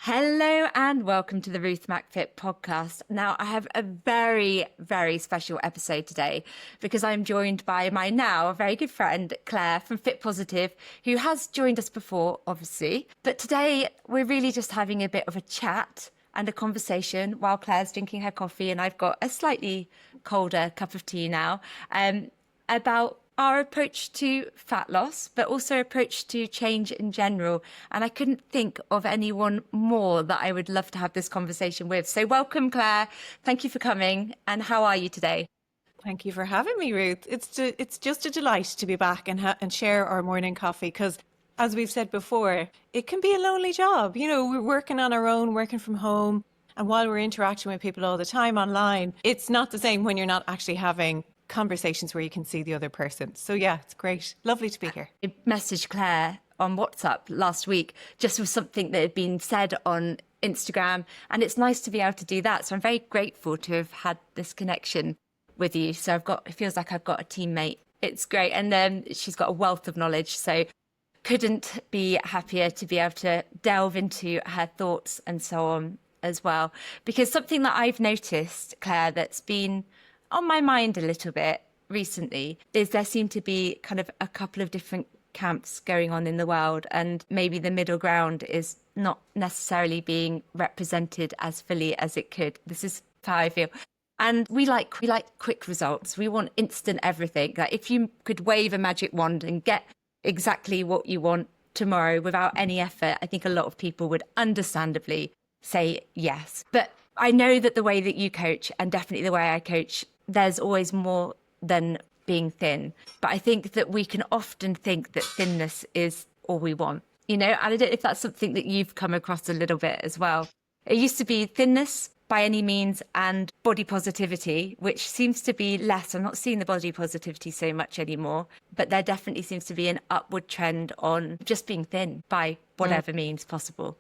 Hello and welcome to the Ruth Mac Fit Podcast. Now, I have a very, very special episode today because I'm joined by my now very good friend, Claire from Fit Positive, who has joined us before, obviously. But today, we're really just having a bit of a chat and a conversation while Claire's drinking her coffee and I've got a slightly colder cup of tea now, about our approach to fat loss, but also approach to change in general. And I couldn't think of anyone more that I would love to have this conversation with. So welcome, Claire. Thank you for coming. And how are you today? Thank you for having me, Ruth. It's just a delight to be back and share our morning coffee because, as we've said before, it can be a lonely job. You know, we're working on our own, working from home. And while we're interacting with people all the time online, it's not the same when you're not actually having conversations where you can see the other person. So yeah, it's great. Lovely to be here. I messaged Claire on WhatsApp last week just with something that had been said on Instagram, and it's nice to be able to do that. So I'm very grateful to have had this connection with you. So it feels like I've got a teammate. It's great. And then she's got a wealth of knowledge. So couldn't be happier to be able to delve into her thoughts and so on as well. Because something that I've noticed, Claire, that's been on my mind a little bit recently is there seem to be kind of a couple of different camps going on in the world, and maybe the middle ground is not necessarily being represented as fully as it could. This is how I feel. And we like quick results. We want instant everything. Like if you could wave a magic wand and get exactly what you want tomorrow without any effort, I think a lot of people would understandably say yes. But I know that the way that you coach, and definitely the way I coach, there's always more than being thin. But I think that we can often think that thinness is all we want, you know, and I don't know if that's something that you've come across a little bit as well. It used to be thinness by any means and body positivity, which seems to be less. I'm not seeing the body positivity so much anymore, but there definitely seems to be an upward trend on just being thin by whatever means possible.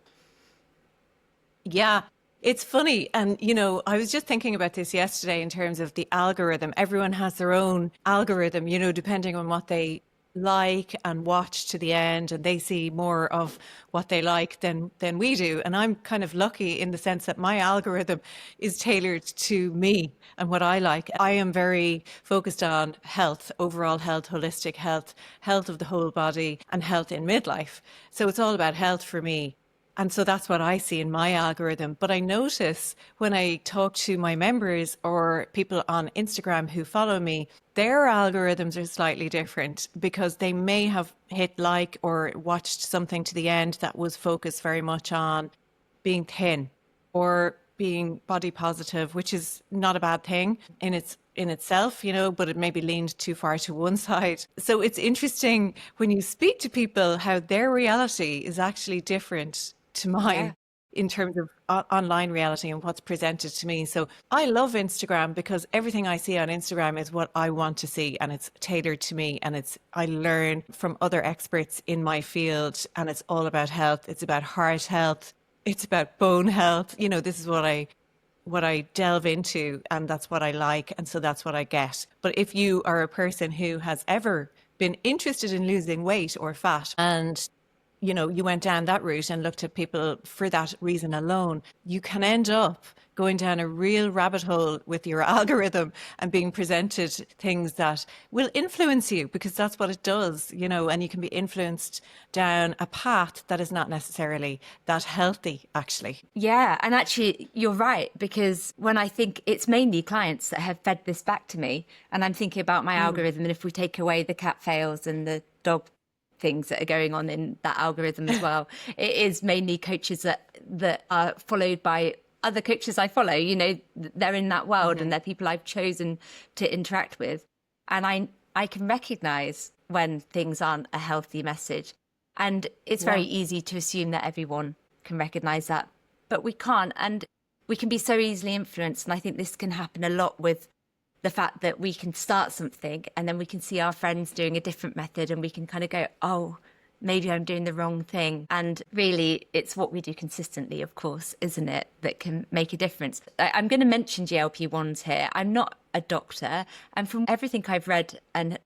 Yeah. It's funny. And, you know, I was just thinking about this yesterday in terms of the algorithm. Everyone has their own algorithm, you know, depending on what they like and watch to the end. And they see more of what they like than we do. And I'm kind of lucky in the sense that my algorithm is tailored to me and what I like. I am very focused on health, overall health, holistic health, health of the whole body and health in midlife. So it's all about health for me. And so that's what I see in my algorithm. But I notice when I talk to my members or people on Instagram who follow me, their algorithms are slightly different because they may have hit like or watched something to the end that was focused very much on being thin or being body positive, which is not a bad thing in itself, you know, but it maybe leaned too far to one side. So it's interesting when you speak to people how their reality is actually different to mine in terms of online reality and what's presented to me. So I love Instagram because everything I see on Instagram is what I want to see and it's tailored to me and I learn from other experts in my field and it's all about health. It's about heart health. It's about bone health. You know, this is what I delve into and that's what I like. And so that's what I get. But if you are a person who has ever been interested in losing weight or fat and you know, you went down that route and looked at people for that reason alone, you can end up going down a real rabbit hole with your algorithm and being presented things that will influence you because that's what it does, you know, and you can be influenced down a path that is not necessarily that healthy, actually. Yeah, and actually, you're right, because when I think it's mainly clients that have fed this back to me, and I'm thinking about my algorithm, and if we take away the cat fails and the dog things that are going on in that algorithm as well. It is mainly coaches that are followed by other coaches I follow. You know, they're in that world and they're people I've chosen to interact with. And I can recognize when things aren't a healthy message. And it's very easy to assume that everyone can recognize that, but we can't. And we can be so easily influenced. And I think this can happen a lot with the fact that we can start something and then we can see our friends doing a different method and we can kind of go, oh, maybe I'm doing the wrong thing. And really, it's what we do consistently, of course, isn't it, that can make a difference. I'm going to mention GLP-1s here. I'm not a doctor. And from everything I've read and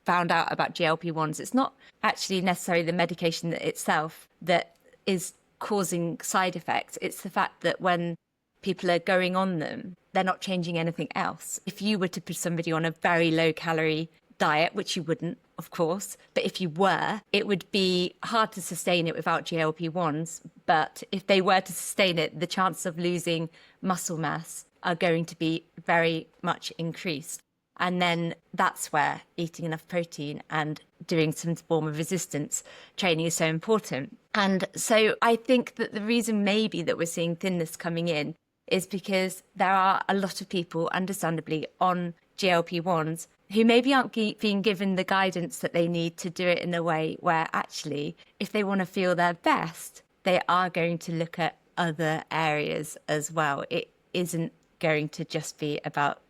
found out about GLP-1s, it's not actually necessarily the medication itself that is causing side effects. It's the fact that when people are going on them, they're not changing anything else. If you were to put somebody on a very low calorie diet, which you wouldn't, of course, but if you were, it would be hard to sustain it without GLP-1s. But if they were to sustain it, the chance of losing muscle mass are going to be very much increased. And then that's where eating enough protein and doing some form of resistance training is so important. And so I think that the reason maybe that we're seeing thinness coming in is because there are a lot of people, understandably, on GLP-1s who maybe aren't being given the guidance that they need to do it in a way where actually, if they want to feel their best, they are going to look at other areas as well. It isn't going to just be about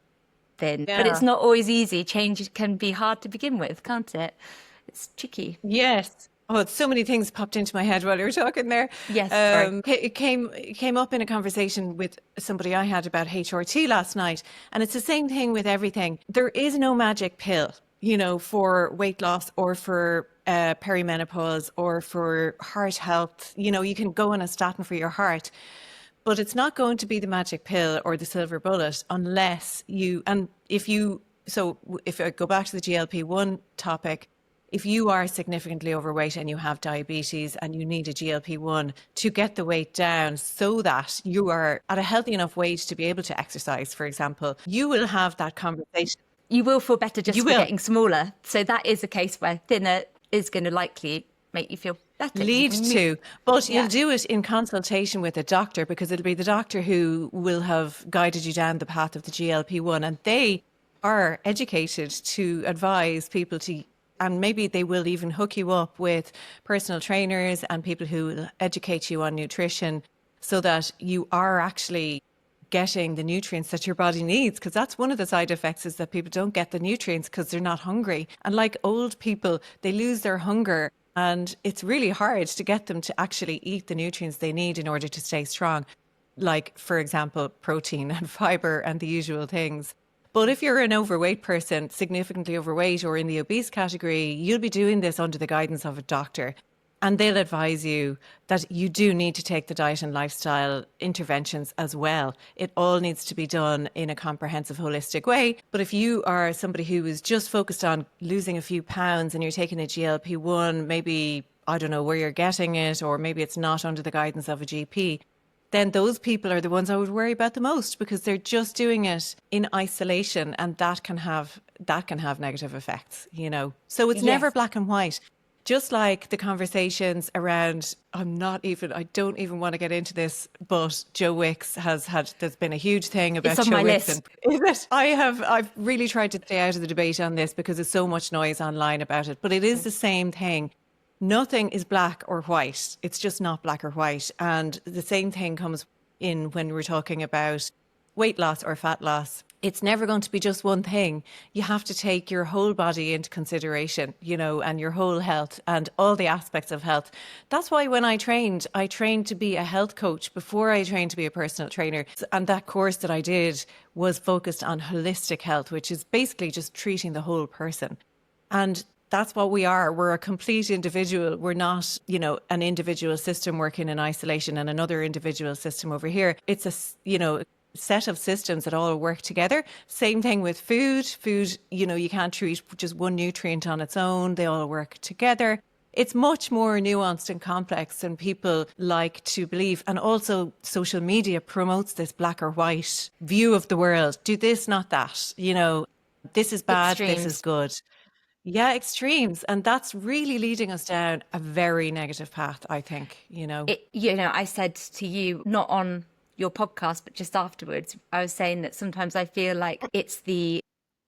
thin, but it's not always easy. Change can be hard to begin with, can't it? It's tricky. Yes. Oh, so many things popped into my head while you were talking there. Yes, it came up in a conversation with somebody I had about HRT last night, and it's the same thing with everything. There is no magic pill, you know, for weight loss or for perimenopause or for heart health. You know, you can go on a statin for your heart, but it's not going to be the magic pill or the silver bullet unless you, and if I go back to the GLP-1 topic, if you are significantly overweight and you have diabetes and you need a GLP-1 to get the weight down so that you are at a healthy enough weight to be able to exercise, for example, you will have that conversation. You will feel better just for getting smaller. So that is a case where thinner is going to likely make you feel better. But you'll do it in consultation with a doctor, because it'll be the doctor who will have guided you down the path of the GLP-1, and they are educated to advise people to, and maybe they will even hook you up with personal trainers and people who will educate you on nutrition so that you are actually getting the nutrients that your body needs. Because that's one of the side effects, is that people don't get the nutrients because they're not hungry. And like old people, they lose their hunger, and it's really hard to get them to actually eat the nutrients they need in order to stay strong. Like, for example, protein and fiber and the usual things. But if you're an overweight person, significantly overweight or in the obese category, you'll be doing this under the guidance of a doctor. And they'll advise you that you do need to take the diet and lifestyle interventions as well. It all needs to be done in a comprehensive, holistic way. But if you are somebody who is just focused on losing a few pounds and you're taking a GLP-1, maybe, I don't know where you're getting it, or maybe it's not under the guidance of a GP, then those people are the ones I would worry about the most, because they're just doing it in isolation, and that can have negative effects, you know. So it's never black and white. Just like the conversations around, I don't even want to get into this, but Joe Wicks there's been a huge thing about Joe Wicks. Is it? I've really tried to stay out of the debate on this because there's so much noise online about it, but it is the same thing. Nothing is black or white. It's just not black or white. And the same thing comes in when we're talking about weight loss or fat loss. It's never going to be just one thing. You have to take your whole body into consideration, you know, and your whole health and all the aspects of health. That's why when I trained to be a health coach before I trained to be a personal trainer. And that course that I did was focused on holistic health, which is basically just treating the whole person. And that's what we are. We're a complete individual. We're not, you know, an individual system working in isolation and another individual system over here. It's a, you know, set of systems that all work together. Same thing with food. Food, you know, you can't treat just one nutrient on its own. They all work together. It's much more nuanced and complex than people like to believe. And also social media promotes this black or white view of the world. Do this, not that. You know, this is bad, Extremes. This is good. Yeah, extremes. And that's really leading us down a very negative path, I think, you know. I said to you, not on your podcast, but just afterwards, I was saying that sometimes I feel like it's the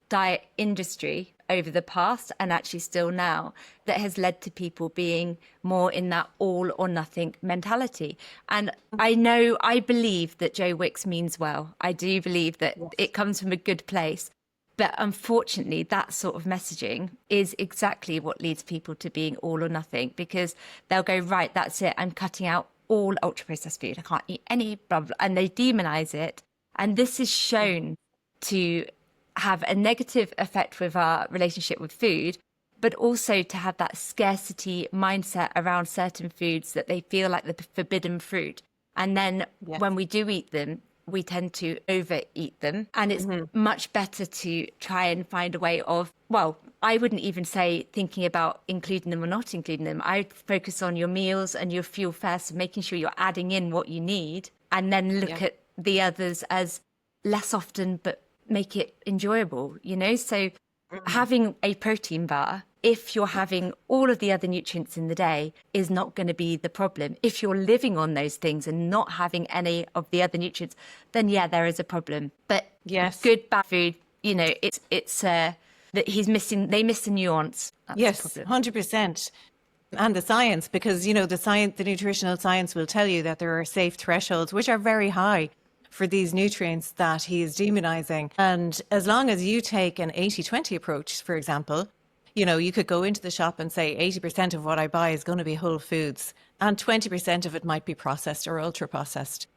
diet industry over the past and actually still now that has led to people being more in that all or nothing mentality. And I believe that Joe Wicks means well. I do believe that it comes from a good place. But unfortunately, that sort of messaging is exactly what leads people to being all or nothing, because they'll go, right, that's it. I'm cutting out all ultra-processed food. I can't eat any, blah, blah, and they demonize it. And this is shown to have a negative effect with our relationship with food, but also to have that scarcity mindset around certain foods that they feel like the forbidden fruit. And then when we do eat them, we tend to overeat them. And it's much better to try and find a way of, well, I wouldn't even say thinking about including them or not including them. I'd focus on your meals and your fuel first, making sure you're adding in what you need, and then look at the others as less often, but make it enjoyable, you know? So having a protein bar, if you're having all of the other nutrients in the day, is not going to be the problem. If you're living on those things and not having any of the other nutrients, then yeah, there is a problem. But good, bad food, you know, it's that they miss the nuance. That's yes, 100%. And the science, because, you know, the nutritional science will tell you that there are safe thresholds, which are very high for these nutrients that he is demonizing. And as long as you take an 80-20 approach, for example, you know, you could go into the shop and say 80% of what I buy is going to be whole foods and 20% of it might be processed or ultra processed.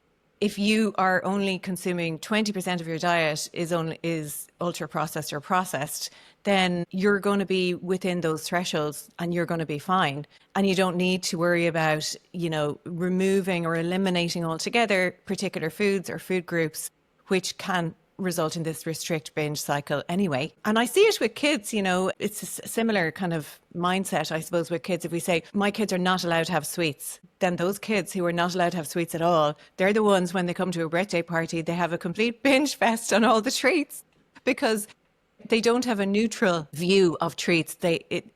If you are only consuming 20% of your diet is ultra processed or processed, then you're going to be within those thresholds and you're going to be fine. And you don't need to worry about, you know, removing or eliminating altogether particular foods or food groups, which can result in this restrict binge cycle anyway. And I see it with kids, you know, it's a similar kind of mindset, I suppose, with kids. If we say, my kids are not allowed to have sweets, then those kids who are not allowed to have sweets at all, they're the ones when they come to a birthday party, they have a complete binge fest on all the treats because they don't have a neutral view of treats.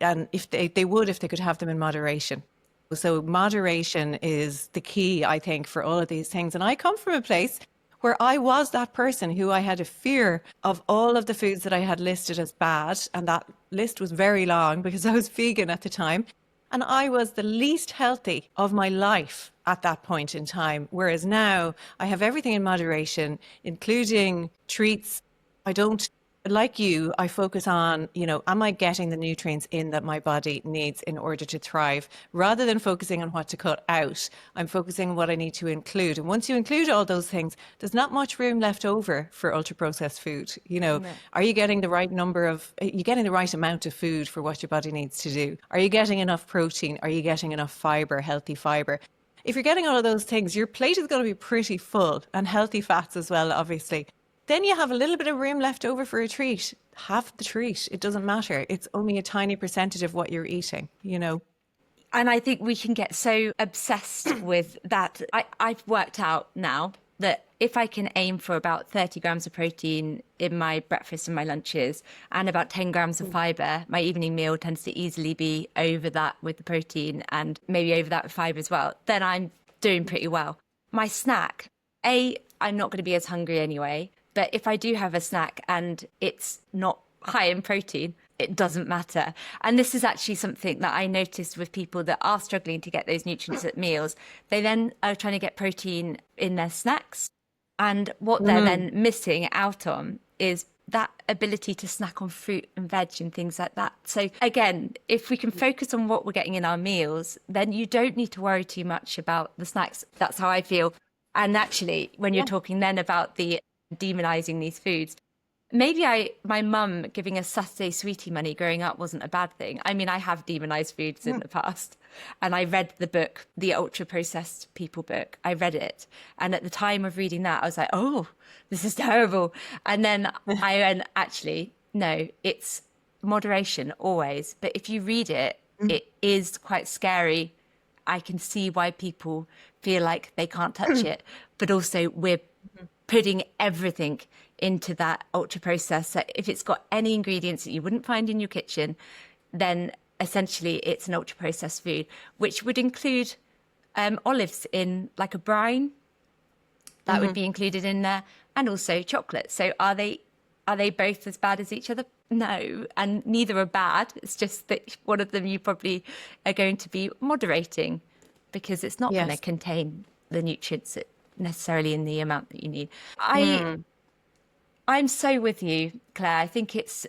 And if they would, if they could have them in moderation. So moderation is the key, I think, for all of these things. And I come from a place where I was that person who I had a fear of all of the foods that I had listed as bad. And that list was very long because I was vegan at the time. And I was the least healthy of my life at that point in time. Whereas now I have everything in moderation, including treats. I don't, like you, I focus on, you know, am I getting the nutrients in that my body needs in order to thrive? Rather than focusing on what to cut out, I'm focusing on what I need to include. And once you include all those things, there's not much room left over for ultra processed food. You know, are you getting the right are you getting the right amount of food for what your body needs to do? Are you getting enough protein? Are you getting enough fiber, healthy fiber? If you're getting all of those things, your plate is going to be pretty full, and healthy fats as well, obviously. Then you have a little bit of room left over for a treat. Have the treat. It doesn't matter. It's only a tiny percentage of what you're eating, you know. And I think we can get so obsessed with that. I've worked out now that if I can aim for about 30 grams of protein in my breakfast and my lunches and about 10 grams of fiber, my evening meal tends to easily be over that with the protein and maybe over that with fiber as well, then I'm doing pretty well. My snack, I'm not going to be as hungry anyway. But if I do have a snack and it's not high in protein, it doesn't matter. And this is actually something that I noticed with people that are struggling to get those nutrients at meals. They then are trying to get protein in their snacks. And what they're then missing out on is that ability to snack on fruit and veg and things like that. So again, if we can focus on what we're getting in our meals, then you don't need to worry too much about the snacks. That's how I feel. And actually, when you're talking then about the demonizing these foods, maybe my mum giving us Saturday sweetie money growing up wasn't a bad thing. I mean, I have demonized foods in the past, and I read the book, the Ultra Processed People book. I read it, and at the time of reading that, I was like, oh, this is terrible. And then I went, actually, no, it's moderation always. But if you read it, it is quite scary. I can see why people feel like they can't touch it, but also we're putting everything into that ultra processed. So if it's got any ingredients that you wouldn't find in your kitchen, then essentially it's an ultra processed food, which would include olives in like a brine. That would be included in there, and also chocolate. So are they both as bad as each other? No, and neither are bad. It's just that one of them you probably are going to be moderating because it's not going to contain the nutrients necessarily in the amount that you need. I'm so with you, Claire. I think it's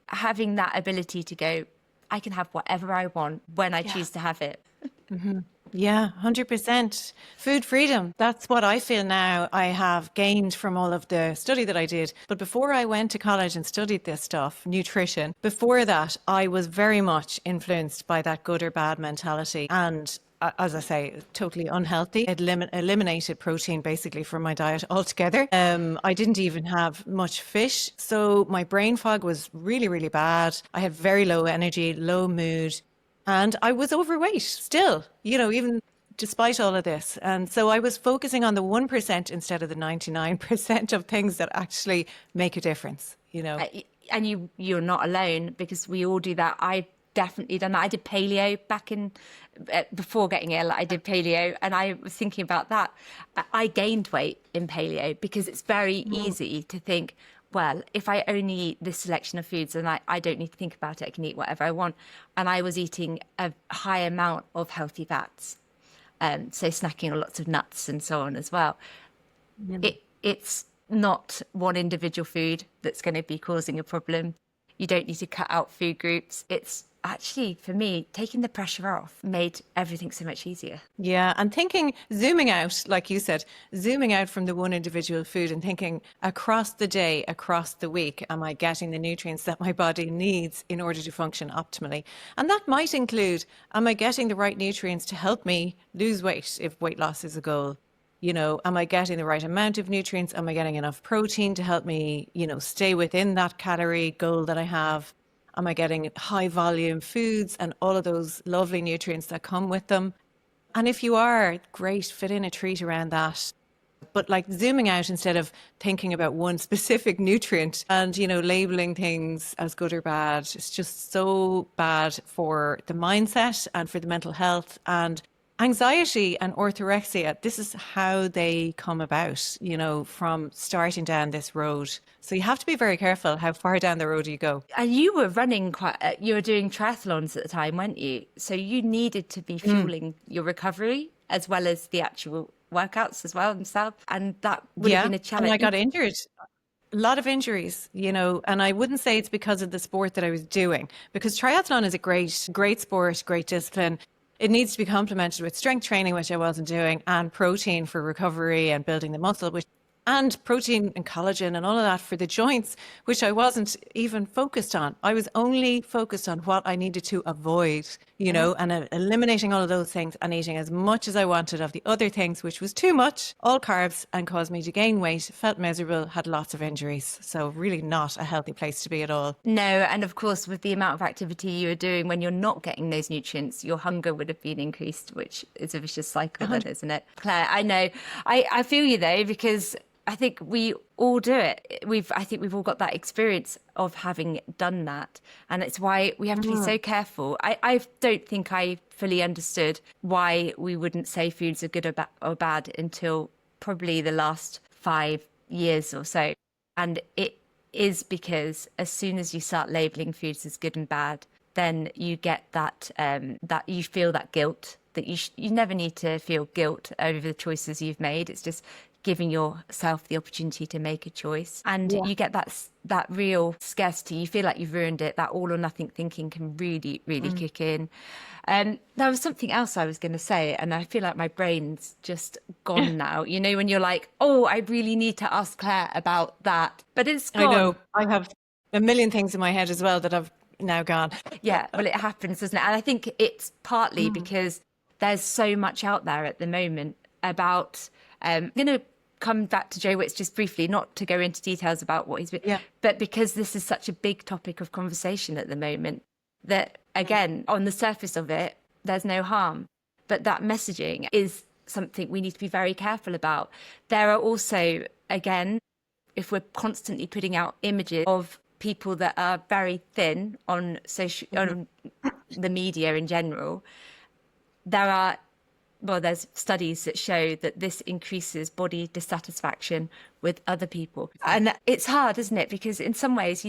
having that ability to go, I can have whatever I want when I choose to have it. Yeah, 100%. Food freedom. That's what I feel now I have gained from all of the study that I did. But before I went to college and studied this stuff, nutrition, before that, I was very much influenced by that good or bad mentality. And as I say, totally unhealthy. It eliminated protein basically from my diet altogether. I didn't even have much fish. So my brain fog was really, really bad. I had very low energy, low mood. And I was overweight still, even despite all of this. And so I was focusing on the 1% instead of the 99% of things that actually make a difference, And you're not alone, because we all do that. I definitely done that. I did paleo back in before getting ill. I did paleo, and I was thinking about that. I gained weight in paleo because it's very easy to think, well, if I only eat this selection of foods and I don't need to think about it, I can eat whatever I want. And I was eating a high amount of healthy fats. So snacking on lots of nuts and so on as well. It's not one individual food that's going to be causing a problem. You don't need to cut out food groups. It's actually, for me, taking the pressure off made everything so much easier. Yeah. And zooming out, like you said, zooming out from the one individual food and thinking across the day, across the week, am I getting the nutrients that my body needs in order to function optimally? And that might include, am I getting the right nutrients to help me lose weight if weight loss is a goal? Am I getting the right amount of nutrients? Am I getting enough protein to help me, stay within that calorie goal that I have? Am I getting high volume foods and all of those lovely nutrients that come with them? And if you are, great, fit in a treat around that. But like zooming out instead of thinking about one specific nutrient and, labeling things as good or bad, it's just so bad for the mindset and for the mental health. And anxiety and orthorexia, this is how they come about, from starting down this road. So you have to be very careful how far down the road you go. And you were you were doing triathlons at the time, weren't you? So you needed to be fueling your recovery as well as the actual workouts as well themselves. And that would have been a challenge. And I got injured. A lot of injuries, and I wouldn't say it's because of the sport that I was doing, because triathlon is a great sport, great discipline. It needs to be complemented with strength training, which I wasn't doing, and protein for recovery and building the muscle, and protein and collagen and all of that for the joints, which I wasn't even focused on. I was only focused on what I needed to avoid, and eliminating all of those things and eating as much as I wanted of the other things, which was too much, all carbs, and caused me to gain weight, felt miserable, had lots of injuries. So really not a healthy place to be at all. No, and of course, with the amount of activity you were doing when you're not getting those nutrients, your hunger would have been increased, which is a vicious cycle then, isn't it? Claire, I know. I feel you though, because I think we all do it. I think we've all got that experience of having done that. And it's why we have to be so careful. I don't think I fully understood why we wouldn't say foods are good or bad until probably the last 5 years or so. And it is because as soon as you start labeling foods as good and bad, then you get that you feel that guilt, that you never need to feel guilt over the choices you've made. It's just giving yourself the opportunity to make a choice. And you get that real scarcity. You feel like you've ruined it. That all or nothing thinking can really, really kick in. There was something else I was going to say, and I feel like my brain's just gone now. When you're like, oh, I really need to ask Claire about that. But it's gone. I know. I have a million things in my head as well that have now gone. Yeah, well, it happens, doesn't it? And I think it's partly because there's so much out there at the moment about... I'm going to come back to Joe Wicks just briefly, not to go into details about what he's been, but because this is such a big topic of conversation at the moment, that again, on the surface of it, there's no harm. But that messaging is something we need to be very careful about. There are also, again, if we're constantly putting out images of people that are very thin on on the media in general, there's studies that show that this increases body dissatisfaction with other people. And it's hard, isn't it? Because in some ways,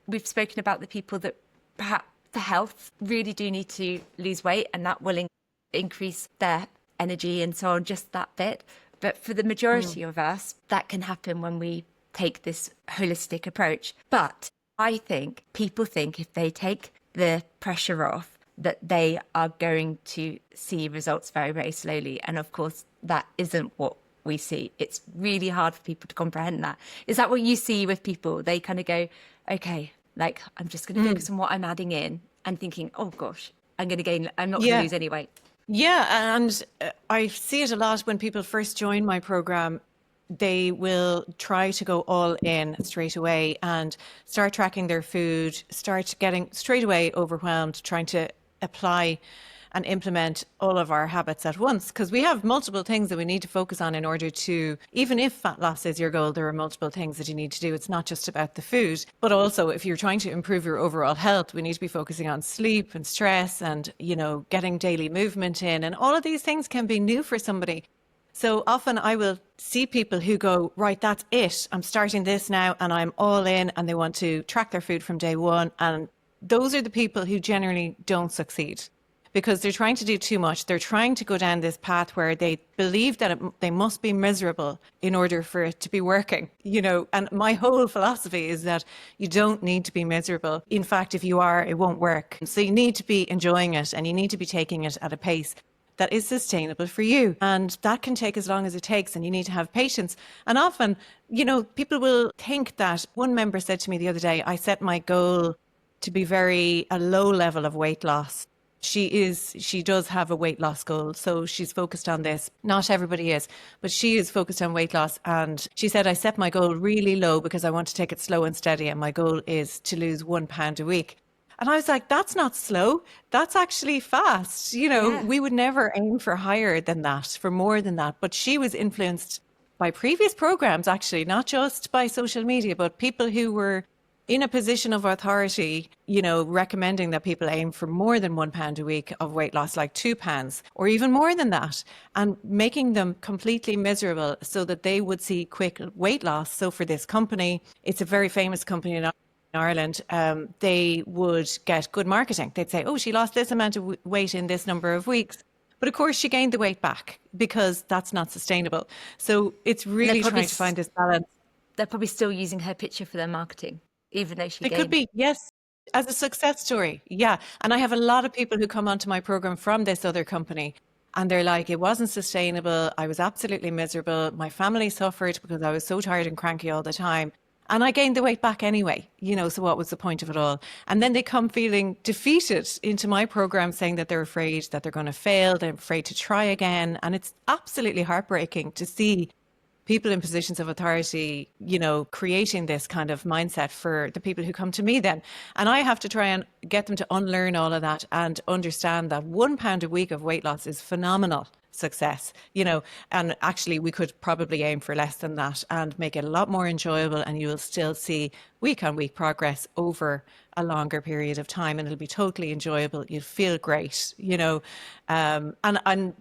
we've spoken about the people that perhaps for health really do need to lose weight, and that will increase their energy and so on, just that bit. But for the majority of us, that can happen when we take this holistic approach. But I think people think if they take the pressure off, that they are going to see results very, very slowly. And of course, that isn't what we see. It's really hard for people to comprehend that. Is that what you see with people? They kind of go, okay, like, I'm just going to focus on what I'm adding in and thinking, oh gosh, I'm not going to lose any weight. Yeah, and I see it a lot when people first join my program. They will try to go all in straight away and start tracking their food, start getting straight away overwhelmed, trying to apply and implement all of our habits at once, because we have multiple things that we need to focus on in order to, even if fat loss is your goal, there are multiple things that you need to do. It's not just about the food, but also if you're trying to improve your overall health, we need to be focusing on sleep and stress and, getting daily movement in. And all of these things can be new for somebody. So often I will see people who go, right, that's it. I'm starting this now and I'm all in, and they want to track their food from day one. And those are the people who generally don't succeed, because they're trying to do too much. They're trying to go down this path where they believe that they must be miserable in order for it to be working, and my whole philosophy is that you don't need to be miserable. In fact, if you are, it won't work. So you need to be enjoying it, and you need to be taking it at a pace that is sustainable for you. And that can take as long as it takes, and you need to have patience. And often, people will think that, one member said to me the other day, I set my goal to be a low level of weight loss. She does have a weight loss goal, so she's focused on this. Not everybody is, but she is focused on weight loss. And she said, I set my goal really low because I want to take it slow and steady, and my goal is to lose 1 pound a week. And I was like, that's not slow. That's actually fast. We would never aim for higher than that, for more than that. But she was influenced by previous programs, actually, not just by social media, but people who were in a position of authority, recommending that people aim for more than 1 pound a week of weight loss, like 2 pounds or even more than that, and making them completely miserable so that they would see quick weight loss. So for this company, it's a very famous company in Ireland, they would get good marketing. They'd say, oh, she lost this amount of weight in this number of weeks. But of course, she gained the weight back, because that's not sustainable. So it's really trying to find this balance. They're probably still using her picture for their marketing, even though she It could be, yes, as a success story. Yeah. And I have a lot of people who come onto my program from this other company, and they're like, it wasn't sustainable. I was absolutely miserable. My family suffered because I was so tired and cranky all the time. And I gained the weight back anyway, so what was the point of it all? And then they come feeling defeated into my program, saying that they're afraid that they're going to fail. They're afraid to try again. And it's absolutely heartbreaking to see people in positions of authority, creating this kind of mindset for the people who come to me then. And I have to try and get them to unlearn all of that and understand that 1 pound a week of weight loss is phenomenal success, and actually we could probably aim for less than that and make it a lot more enjoyable, and you will still see week on week progress over a longer period of time, and it'll be totally enjoyable. You'll feel great, and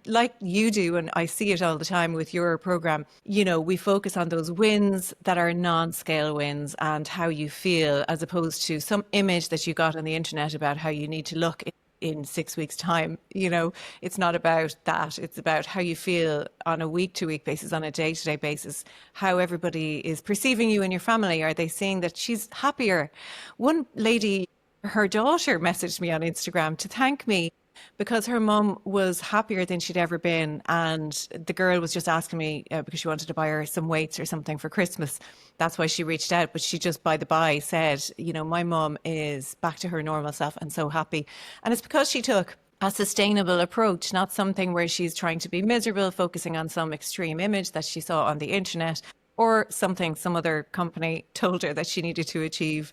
like you do, and I see it all the time with your program, we focus on those wins that are non-scale wins and how you feel, as opposed to some image that you got on the internet about how you need to look in 6 weeks' time. It's not about that. It's about how you feel on a week-to-week basis, on a day-to-day basis, how everybody is perceiving you and your family. Are they seeing that she's happier? One lady, her daughter messaged me on Instagram to thank me because her mum was happier than she'd ever been. And the girl was just asking me because she wanted to buy her some weights or something for Christmas. That's why she reached out. But she just by the by said, my mum is back to her normal self and so happy. And it's because she took a sustainable approach, not something where she's trying to be miserable, focusing on some extreme image that she saw on the internet or something some other company told her that she needed to achieve.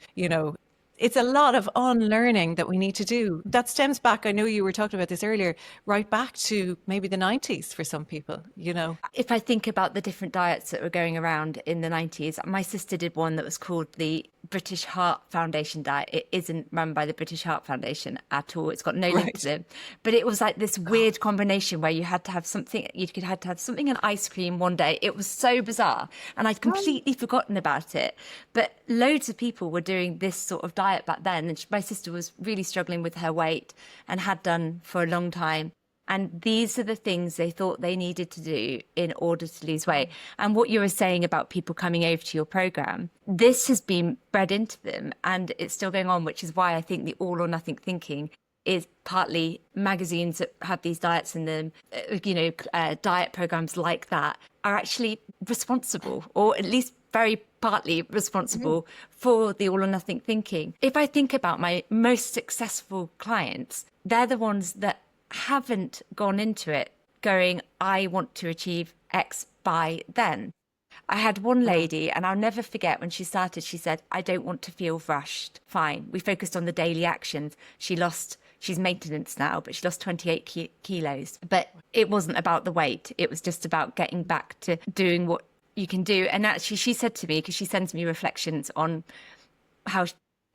It's a lot of unlearning that we need to do. That stems back, I know you were talking about this earlier, right back to maybe the 90s for some people, If I think about the different diets that were going around in the 90s, my sister did one that was called the British Heart Foundation diet. It isn't run by the British Heart Foundation at all. It's got no link to them. But it was like this weird combination where you had to have something, had to have something and ice cream one day. It was so bizarre. And I'd completely forgotten about it. But loads of people were doing this sort of diet back then. And my sister was really struggling with her weight and had done for a long time. And these are the things they thought they needed to do in order to lose weight. And what you were saying about people coming over to your program, this has been bred into them and it's still going on, which is why I think the all or nothing thinking is partly magazines that have these diets in them, diet programs like that are actually responsible, or at least very partly responsible for the all or nothing thinking. If I think about my most successful clients, they're the ones that haven't gone into it going, I want to achieve X by then. I had one lady, and I'll never forget when she started, she said, I don't want to feel rushed. Fine. We focused on the daily actions. She's maintenance now, but she lost 28 kilos. But it wasn't about the weight. It was just about getting back to doing what you can do. And actually, she said to me, because she sends me reflections on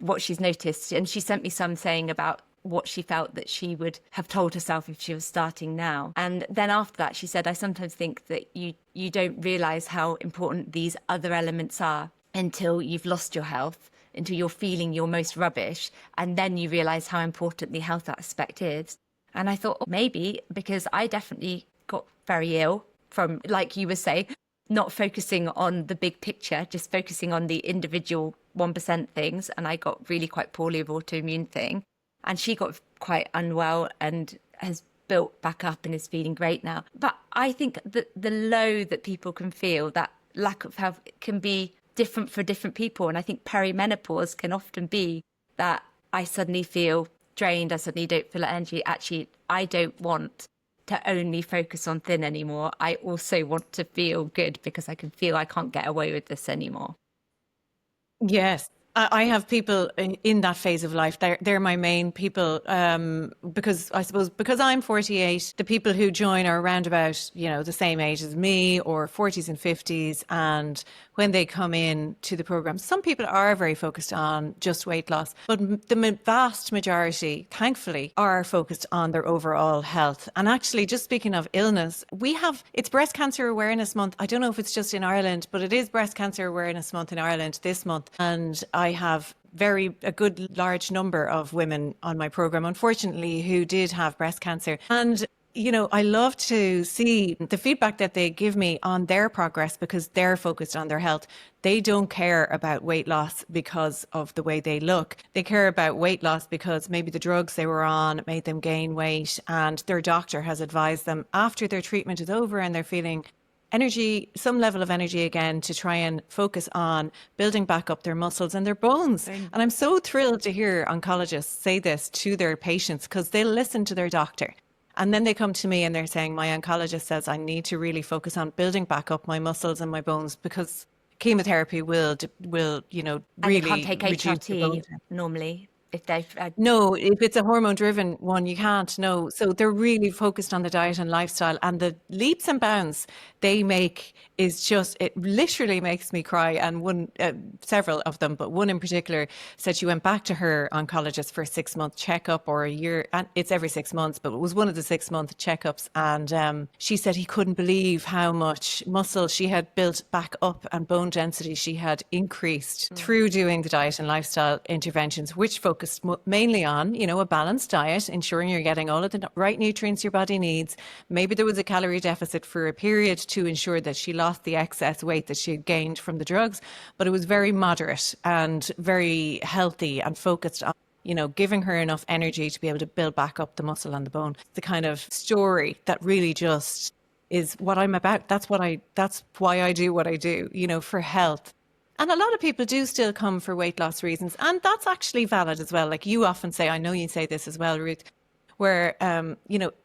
what she's noticed, and she sent me some saying about what she felt that she would have told herself if she was starting now. And then after that, she said, I sometimes think that you don't realise how important these other elements are until you've lost your health, until you're feeling your most rubbish, and then you realise how important the health aspect is. And I thought, maybe because I definitely got very ill from, like you were saying, not focusing on the big picture, just focusing on the individual 1% things. And I got really quite poorly of autoimmune thing. And she got quite unwell and has built back up and is feeling great now. But I think that the low that people can feel, that lack of health, can be different for different people. And I think perimenopause can often be that I suddenly feel drained, I suddenly don't feel energy. Actually, I don't want to only focus on thin anymore. I also want to feel good because I can feel I can't get away with this anymore. Yes. I have people in that phase of life. They're my main people, because I suppose because I'm 48, the people who join are around about, the same age as me, or 40s and 50s. And when they come in to the program, some people are very focused on just weight loss, but the vast majority, thankfully, are focused on their overall health. And actually, just speaking of illness, it's Breast Cancer Awareness Month. I don't know if it's just in Ireland, but it is Breast Cancer Awareness Month in Ireland this month. And I have a good large number of women on my program, unfortunately, who did have breast cancer. And, I love to see the feedback that they give me on their progress because they're focused on their health. They don't care about weight loss because of the way they look. They care about weight loss because maybe the drugs they were on made them gain weight, and their doctor has advised them after their treatment is over and they're feeling some level of energy again, to try and focus on building back up their muscles and their bones. And I'm so thrilled to hear oncologists say this to their patients because they'll listen to their doctor. And then they come to me and they're saying, my oncologist says I need to really focus on building back up my muscles and my bones because chemotherapy will really and they can't take reduce the bone HRT normally. If they've No, if it's a hormone-driven one, you can't. No, so they're really focused on the diet and lifestyle, and the leaps and bounds they make is it literally makes me cry. And several of them, but one in particular said she went back to her oncologist for a 6-month checkup or a year, and it's every 6 months, but it was one of the 6-month checkups, and she said he couldn't believe how much muscle she had built back up and bone density she had increased through doing the diet and lifestyle interventions, which focused mainly on, a balanced diet, ensuring you're getting all of the right nutrients your body needs. Maybe there was a calorie deficit for a period to ensure that she lost the excess weight that she had gained from the drugs, but it was very moderate and very healthy and focused on, giving her enough energy to be able to build back up the muscle and the bone. The kind of story that really just is what I'm about. That's why I do what I do, for health. And a lot of people do still come for weight loss reasons. And that's actually valid as well. Like you often say, I know you say this as well, Ruth, where,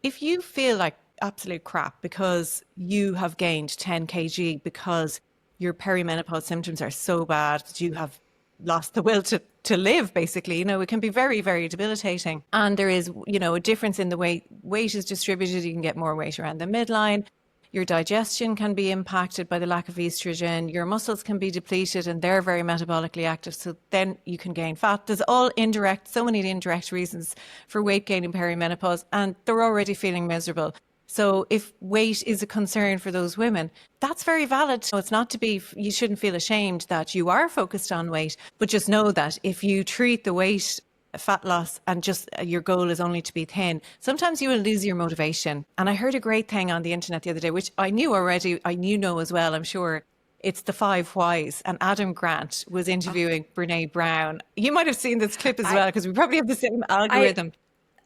if you feel like absolute crap because you have gained 10 kg because your perimenopause symptoms are so bad that you have lost the will to live, basically, it can be very, very debilitating. And there is, a difference in the way weight is distributed. You can get more weight around the midline. Your digestion can be impacted by the lack of estrogen. Your muscles can be depleted and they're very metabolically active. So then you can gain fat. There's so many indirect reasons for weight gain in perimenopause, and they're already feeling miserable. So if weight is a concern for those women, that's very valid. So it's not you shouldn't feel ashamed that you are focused on weight, but just know that if you treat the weight fat loss and just your goal is only to be thin, sometimes you will lose your motivation. And I heard a great thing on the internet the other day, which I knew already, know as well, I'm sure. It's the 5 whys. And Adam Grant was interviewing Brene Brown. You might have seen this clip as well, because we probably have the same algorithm.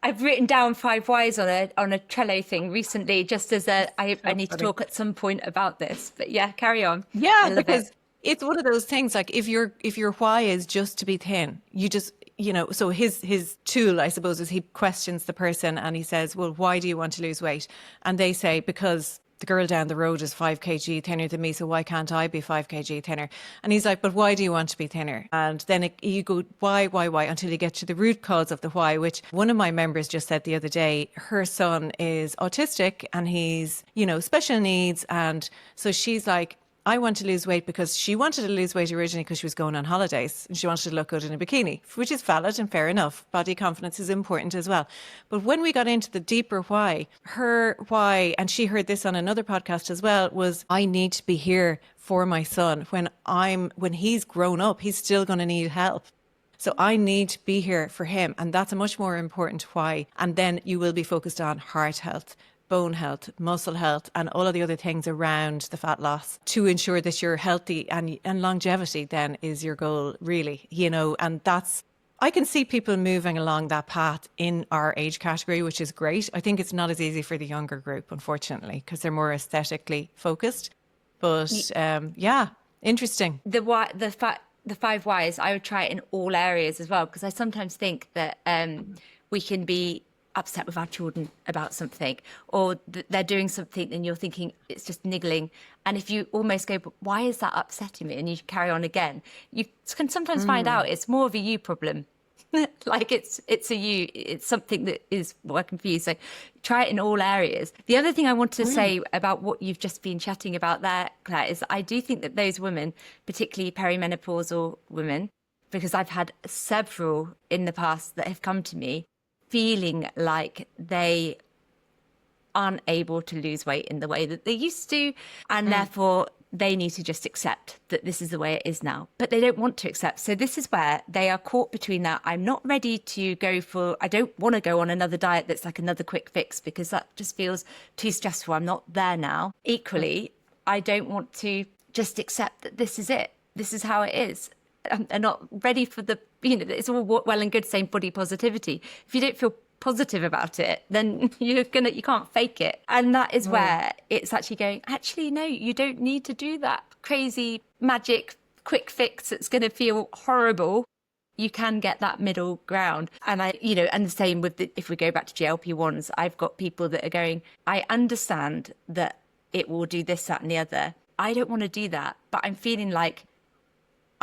I've written down 5 whys on a Trello thing recently, just as I need to talk at some point about this. But yeah, carry on. I Yeah, love because it. it's one of those things, like if your why is just to be thin, you just, so his tool, I suppose, is he questions the person and he says, well, why do you want to lose weight? And they say, because the girl down the road is 5 kg thinner than me, so why can't I be 5 kg thinner? And he's like, but why do you want to be thinner? And then you go, why, until you get to the root cause of the why, which one of my members just said the other day. Her son is autistic and he's, special needs. And so she's like, I want to lose weight because she wanted to lose weight originally because she was going on holidays and she wanted to look good in a bikini, which is valid and fair enough. Body confidence is important as well. But when we got into the deeper why, her why, and she heard this on another podcast as well, was I need to be here for my son. When he's grown up, he's still going to need help. So I need to be here for him. And that's a much more important why. And then you will be focused on heart health, bone health, muscle health, and all of the other things around the fat loss to ensure that you're healthy, and longevity then is your goal, really, and I can see people moving along that path in our age category, which is great. I think it's not as easy for the younger group, unfortunately, because they're more aesthetically focused. But yeah, interesting. The 5 whys, I would try it in all areas as well, because I sometimes think that we can be upset with our children about something, or they're doing something and you're thinking it's just niggling, and if you almost go, but why is that upsetting me, and you carry on again, you can sometimes find out it's more of a you problem. Like it's something that is working for you. So try it in all areas. The other thing I want to say about what you've just been chatting about there, Claire, is I do think that those women, particularly perimenopausal women, because I've had several in the past that have come to me feeling like they aren't able to lose weight in the way that they used to, and therefore they need to just accept that this is the way it is now, but they don't want to accept. So this is where they are caught between that. I don't want to go on another diet that's like another quick fix, because that just feels too stressful. I'm not there now. Equally, I don't want to just accept that this is it. This is how it is. I'm not ready for it's all well and good saying body positivity. If you don't feel positive about it, then you can't fake it. And that is where it's actually going, actually, no, you don't need to do that crazy magic quick fix that's going to feel horrible. You can get that middle ground. And and the same with if we go back to GLP-1s, I've got people that are going, I understand that it will do this, that, and the other. I don't want to do that, but I'm feeling like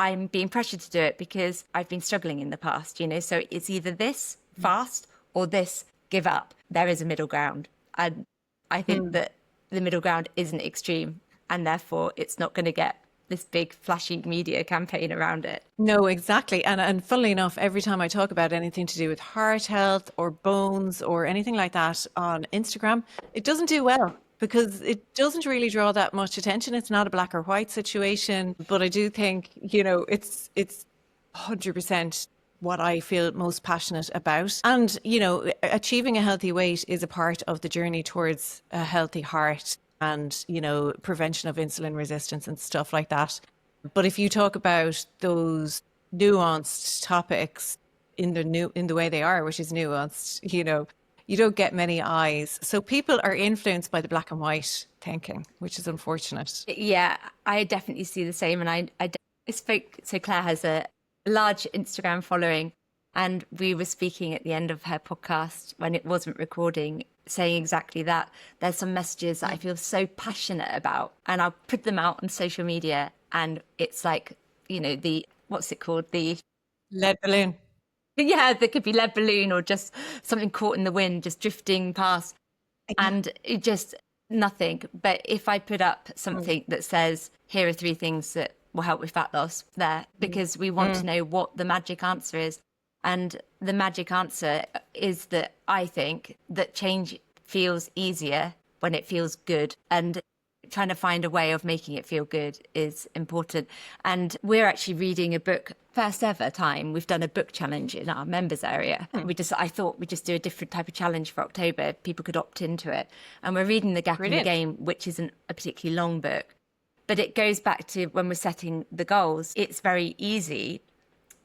I'm being pressured to do it because I've been struggling in the past, so it's either this fast or this give up. There is a middle ground. And I think that the middle ground isn't extreme, and therefore it's not going to get this big flashy media campaign around it. No, exactly. And funnily enough, every time I talk about anything to do with heart health or bones or anything like that on Instagram, it doesn't do well, because it doesn't really draw that much attention. It's not a black or white situation. But I do think, it's 100% what I feel most passionate about. And, achieving a healthy weight is a part of the journey towards a healthy heart and, prevention of insulin resistance and stuff like that. But if you talk about those nuanced topics in the way they are, which is nuanced, you don't get many eyes. So people are influenced by the black and white thinking, which is unfortunate. Yeah, I definitely see the same. And I spoke, so Claire has a large Instagram following, and we were speaking at the end of her podcast when it wasn't recording, saying exactly that. There's some messages that I feel so passionate about, and I'll put them out on social media, and it's like, what's it called? The lead balloon. Yeah, there could be lead balloon or just something caught in the wind, just drifting past, and it just nothing. But if I put up something that says, here are 3 things that will help with fat loss there, because we want to know what the magic answer is. And the magic answer is that I think that change feels easier when it feels good. And trying to find a way of making it feel good is important. And we're actually reading a book, first ever time we've done a book challenge in our members area. I thought we'd just do a different type of challenge for October. People could opt into it. And we're reading The Gap in the Game, which isn't a particularly long book. But it goes back to when we're setting the goals. It's very easy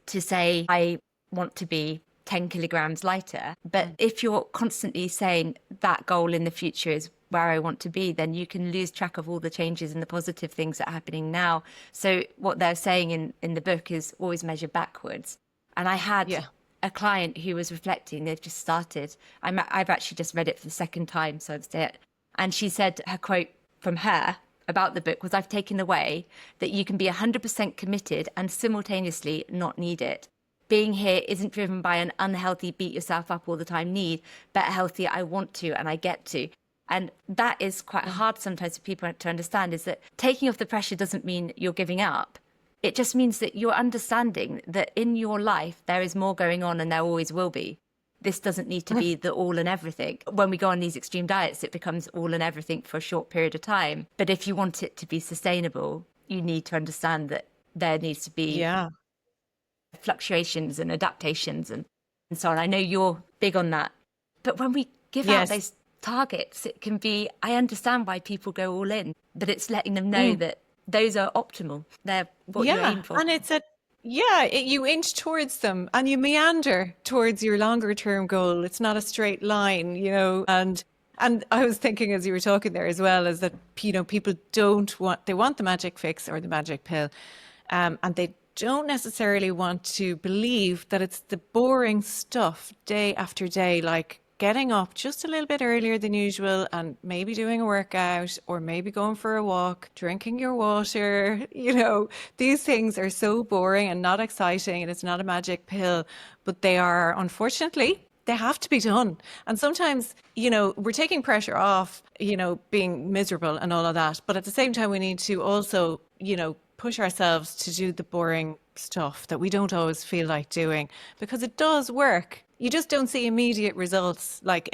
to say, I want to be 10 kilograms lighter. But if you're constantly saying that goal in the future is where I want to be, then you can lose track of all the changes and the positive things that are happening now. So what they're saying in the book is always measure backwards. And I had a client who was reflecting, they've just started. I've actually just read it for the second time, so I'd say it. And she said her quote from her about the book was, I've taken away that you can be 100% committed and simultaneously not need it. Being here isn't driven by an unhealthy beat yourself up all the time need, but a healthy I want to and I get to. And that is quite hard sometimes for people to understand, is that taking off the pressure doesn't mean you're giving up. It just means that you're understanding that in your life there is more going on and there always will be. This doesn't need to be the all and everything. When we go on these extreme diets, it becomes all and everything for a short period of time. But if you want it to be sustainable, you need to understand that there needs to be fluctuations and adaptations and so on. I know you're big on that. But when we give out those targets, it can be, I understand why people go all in, but it's letting them know that those are optimal. They're what you aim for. And it's you inch towards them and you meander towards your longer term goal. It's not a straight line, you know. And I was thinking as you were talking there as well, is that, you know, people they want the magic fix or the magic pill. And they don't necessarily want to believe that it's the boring stuff day after day, like getting up just a little bit earlier than usual and maybe doing a workout or maybe going for a walk, drinking your water. You know, these things are so boring and not exciting, and it's not a magic pill, but they are, unfortunately, they have to be done. And sometimes, you know, we're taking pressure off, you know, being miserable and all of that. But at the same time, we need to also, you know, push ourselves to do the boring stuff that we don't always feel like doing, because it does work. You just don't see immediate results. Like,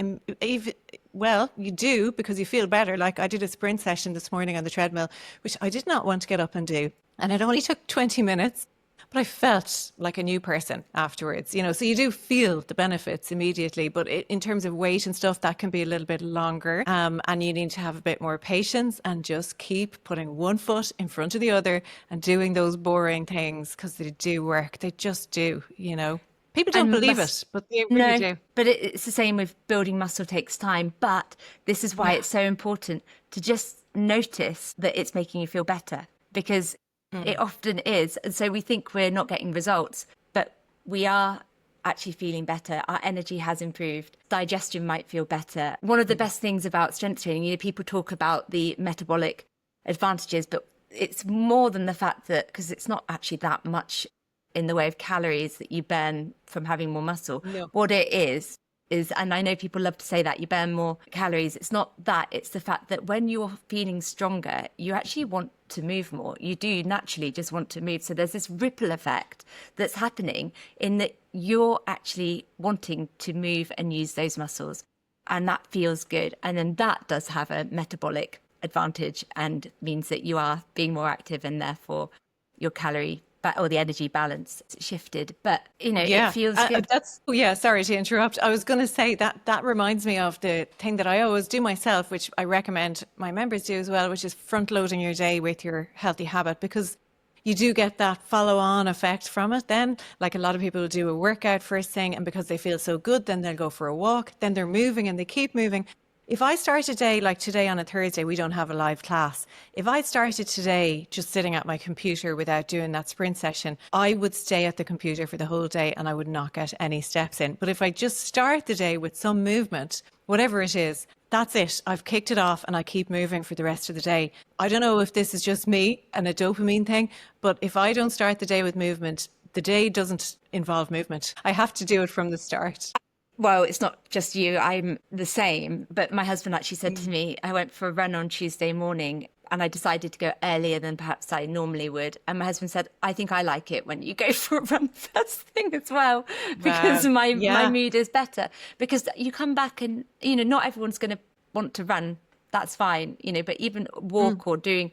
well, you do, because you feel better. Like I did a sprint session this morning on the treadmill, which I did not want to get up and do. And it only took 20 minutes, but I felt like a new person afterwards, you know. So you do feel the benefits immediately, but in terms of weight and stuff, that can be a little bit longer. And you need to have a bit more patience and just keep putting one foot in front of the other and doing those boring things, because they do work. They just do, you know. People don't believe it, but they really do. But it's the same with building muscle takes time. But this is why it's so important to just notice that it's making you feel better, because it often is. And so we think we're not getting results, but we are actually feeling better. Our energy has improved. Digestion might feel better. One of the best things about strength training, you know, people talk about the metabolic advantages, but it's more than the fact that, because it's not actually that much in the way of calories that you burn from having more muscle. No. What it is, and I know people love to say that you burn more calories. It's not that. It's the fact that when you're feeling stronger, you actually want to move more. You do naturally just want to move. So there's this ripple effect that's happening in that you're actually wanting to move and use those muscles. And that feels good. And then that does have a metabolic advantage and means that you are being more active, and therefore your calorie or the energy balance shifted. But, you know, it feels good. Sorry to interrupt. I was going to say that reminds me of the thing that I always do myself, which I recommend my members do as well, which is front loading your day with your healthy habit, because you do get that follow-on effect from it then. Like a lot of people do a workout first thing, and because they feel so good, then they'll go for a walk, then they're moving and they keep moving. If I start a day like today on a Thursday, we don't have a live class. If I started today just sitting at my computer without doing that sprint session, I would stay at the computer for the whole day and I would not get any steps in. But if I just start the day with some movement, whatever it is, that's it. I've kicked it off and I keep moving for the rest of the day. I don't know if this is just me and a dopamine thing, but if I don't start the day with movement, the day doesn't involve movement. I have to do it from the start. Well, it's not just you. I'm the same. But my husband actually said to me, I went for a run on Tuesday morning and I decided to go earlier than perhaps I normally would. And my husband said, I think I like it when you go for a run first thing as well, because my mood is better. Because you come back and, you know, not everyone's going to want to run. That's fine, you know, but even walk or doing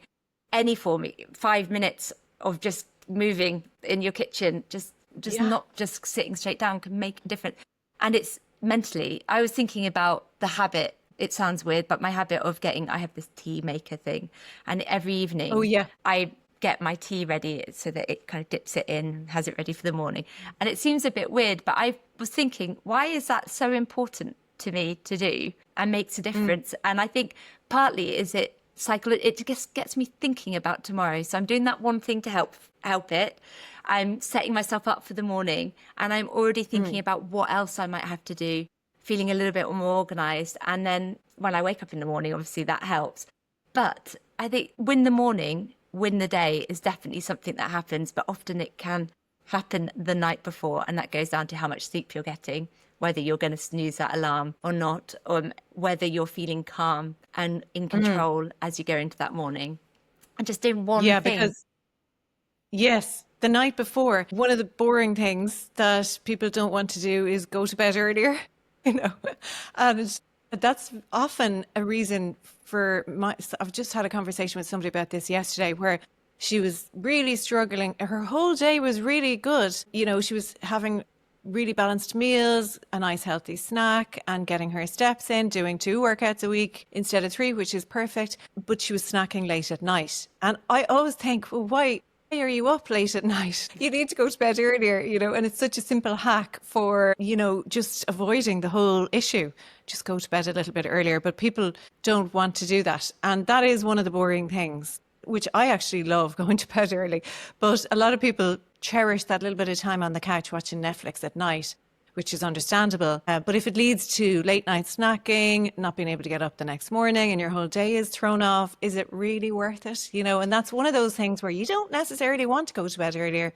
any form, 5 minutes of just moving in your kitchen, just not just sitting straight down, can make a difference. And it's mentally, I was thinking about the habit. It sounds weird, but my habit of I have this tea maker thing. And every evening, I get my tea ready so that it kind of dips it in, has it ready for the morning. And it seems a bit weird, but I was thinking, why is that so important to me to do and makes a difference? And I think partly is it just gets me thinking about tomorrow. So I'm doing that one thing to help it. I'm setting myself up for the morning, and I'm already thinking about what else I might have to do, feeling a little bit more organized. And then when I wake up in the morning, obviously that helps. But I think win the day is definitely something that happens, but often it can happen the night before, and that goes down to how much sleep you're getting, whether you're going to snooze that alarm or not, or whether you're feeling calm and in control as you go into that morning. And just doing one thing. Because yes, the night before, one of the boring things that people don't want to do is go to bed earlier, and that's often a reason I've just had a conversation with somebody about this yesterday, where she was really struggling. Her whole day was really good. She was having really balanced meals, a nice healthy snack, and getting her steps in, doing 2 workouts a week instead of 3, which is perfect. But she was snacking late at night. And I always think, well, why are you up late at night? You need to go to bed earlier, and it's such a simple hack for, just avoiding the whole issue. Just go to bed a little bit earlier. But people don't want to do that. And that is one of the boring things, which I actually love, going to bed early. But a lot of people cherish that little bit of time on the couch watching Netflix at night, which is understandable. But if it leads to late night snacking, not being able to get up the next morning, and your whole day is thrown off, is it really worth it? And that's one of those things where you don't necessarily want to go to bed earlier,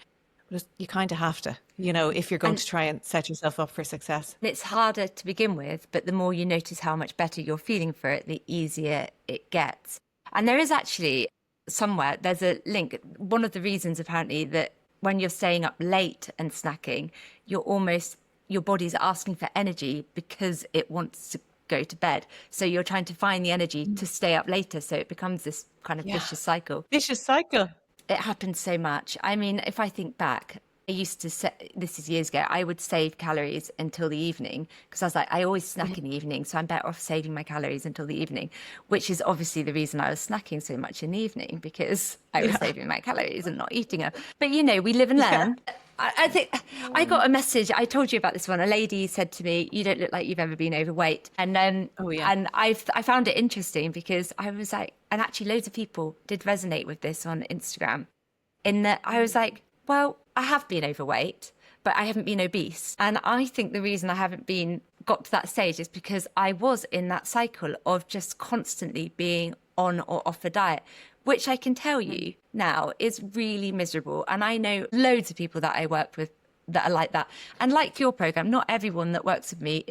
but you kind of have to, if you're going to try and set yourself up for success. It's harder to begin with, but the more you notice how much better you're feeling for it, the easier it gets. And there is actually somewhere, there's a link. One of the reasons apparently that when you're staying up late and snacking, your body's asking for energy because it wants to go to bed. So you're trying to find the energy to stay up later. So it becomes this kind of vicious cycle. Vicious cycle. It happens so much. I mean, if I think back, I used to this is years ago, I would save calories until the evening, because I was like, I always snack in the evening, so I'm better off saving my calories until the evening, which is obviously the reason I was snacking so much in the evening, because I was saving my calories and not eating them. But we live and learn. Yeah. I think I got a message. I told you about this one. A lady said to me, "You don't look like you've ever been overweight." And and I found it interesting, because I was like, and actually loads of people did resonate with this on Instagram, in that I was like, well, I have been overweight, but I haven't been obese. And I think the reason I haven't got to that stage is because I was in that cycle of just constantly being on or off a diet, which I can tell you now is really miserable. And I know loads of people that I work with that are like that. And like your program, not everyone that works with me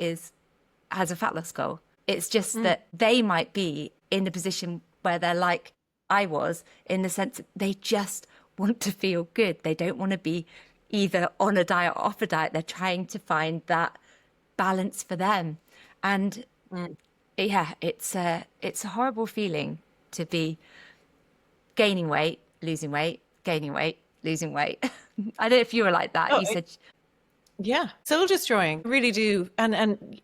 has a fat loss goal. It's just that they might be in the position where they're like I was, in the sense that they just want to feel good. They don't want to be either on a diet or off a diet. They're trying to find that balance for them. And it's a horrible feeling to be gaining weight, losing weight, gaining weight, losing weight. I don't know if you were like that. Soul destroying, really do. And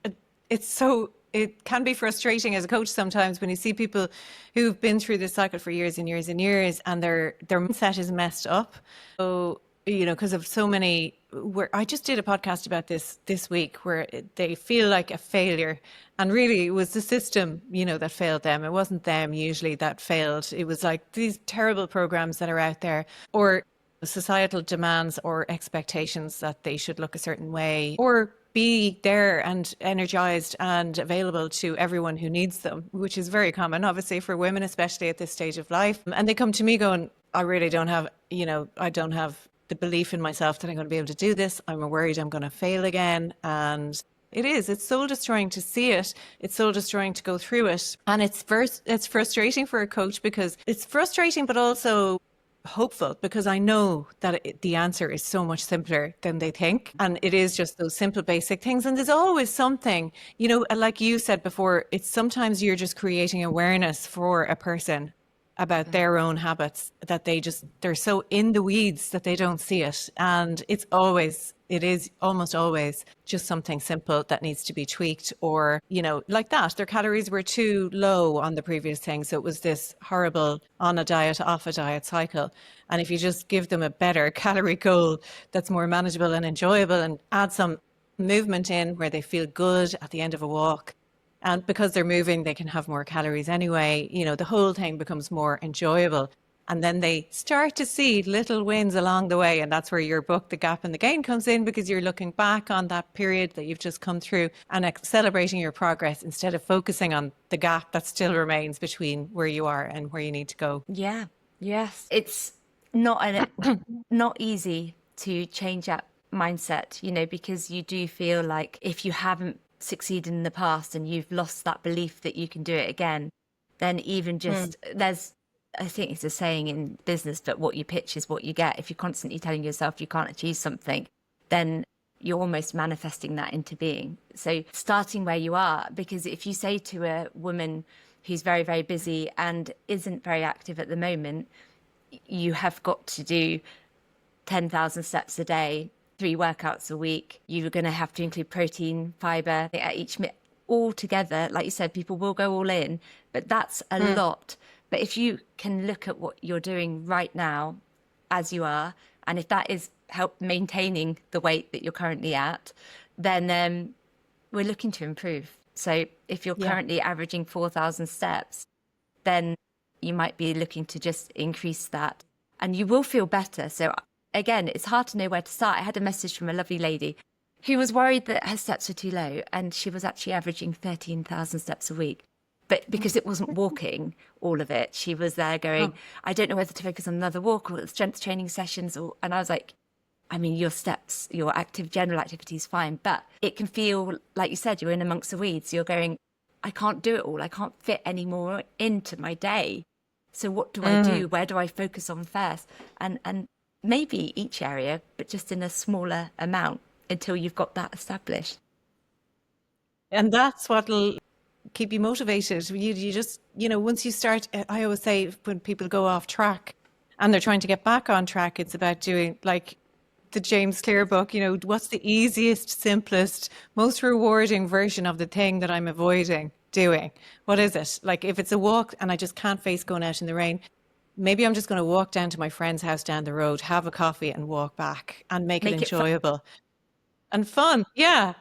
it can be frustrating as a coach sometimes when you see people who've been through this cycle for years and years and years, and their mindset is messed up. So, because of so many, where I just did a podcast about this week, where they feel like a failure, and really it was the system, that failed them. It wasn't them usually that failed. It was like these terrible programs that are out there, or societal demands or expectations that they should look a certain way, or be there and energized and available to everyone who needs them, which is very common, obviously, for women, especially at this stage of life. And they come to me going, I really don't have, I don't have the belief in myself that I'm going to be able to do this. I'm worried I'm going to fail again. And it's soul destroying to see it. It's soul destroying to go through it. And it's frustrating for a coach, because it's frustrating, but also hopeful, because I know that the answer is so much simpler than they think, and it is just those simple basic things. And there's always something, like you said before, it's sometimes you're just creating awareness for a person about their own habits that they're so in the weeds that they don't see it. And it is almost always just something simple that needs to be tweaked, or, like that. Their calories were too low on the previous thing. So it was this horrible on a diet, off a diet cycle. And if you just give them a better calorie goal that's more manageable and enjoyable, and add some movement in where they feel good at the end of a walk, and because they're moving, they can have more calories anyway. The whole thing becomes more enjoyable. And then they start to see little wins along the way. And that's where your book, The Gap and the Gain, comes in, because you're looking back on that period that you've just come through and celebrating your progress instead of focusing on the gap that still remains between where you are and where you need to go. Yeah. Yes. It's not easy to change that mindset, because you do feel like if you haven't succeeded in the past and you've lost that belief that you can do it again, then even just I think it's a saying in business, but what you pitch is what you get. If you're constantly telling yourself you can't achieve something, then you're almost manifesting that into being. So starting where you are, because if you say to a woman who's very, very busy and isn't very active at the moment, you have got to do 10,000 steps a day, 3 workouts a week. You're going to have to include protein, fiber at each all together. Like you said, people will go all in, but that's a lot. But if you can look at what you're doing right now as you are, and if that is help maintaining the weight that you're currently at, then we're looking to improve. So if you're currently averaging 4,000 steps, then you might be looking to just increase that, and you will feel better. So again, it's hard to know where to start. I had a message from a lovely lady who was worried that her steps were too low, and she was actually averaging 13,000 steps a week. But because it wasn't walking, all of it, she was there going, I don't know whether to focus on another walk or strength training sessions. And I was like, I mean, your steps, your general activity is fine, but it can feel, like you said, you're in amongst the weeds. You're going, I can't do it all. I can't fit any more into my day. So what do I do? Where do I focus on first? And maybe each area, but just in a smaller amount until you've got that established. And that's what'll keep you motivated. You just, once you start, I always say when people go off track and they're trying to get back on track, it's about doing like the James Clear book, what's the easiest, simplest, most rewarding version of the thing that I'm avoiding doing? What is it? Like if it's a walk and I just can't face going out in the rain, maybe I'm just going to walk down to my friend's house down the road, have a coffee and walk back and make it enjoyable. And fun, and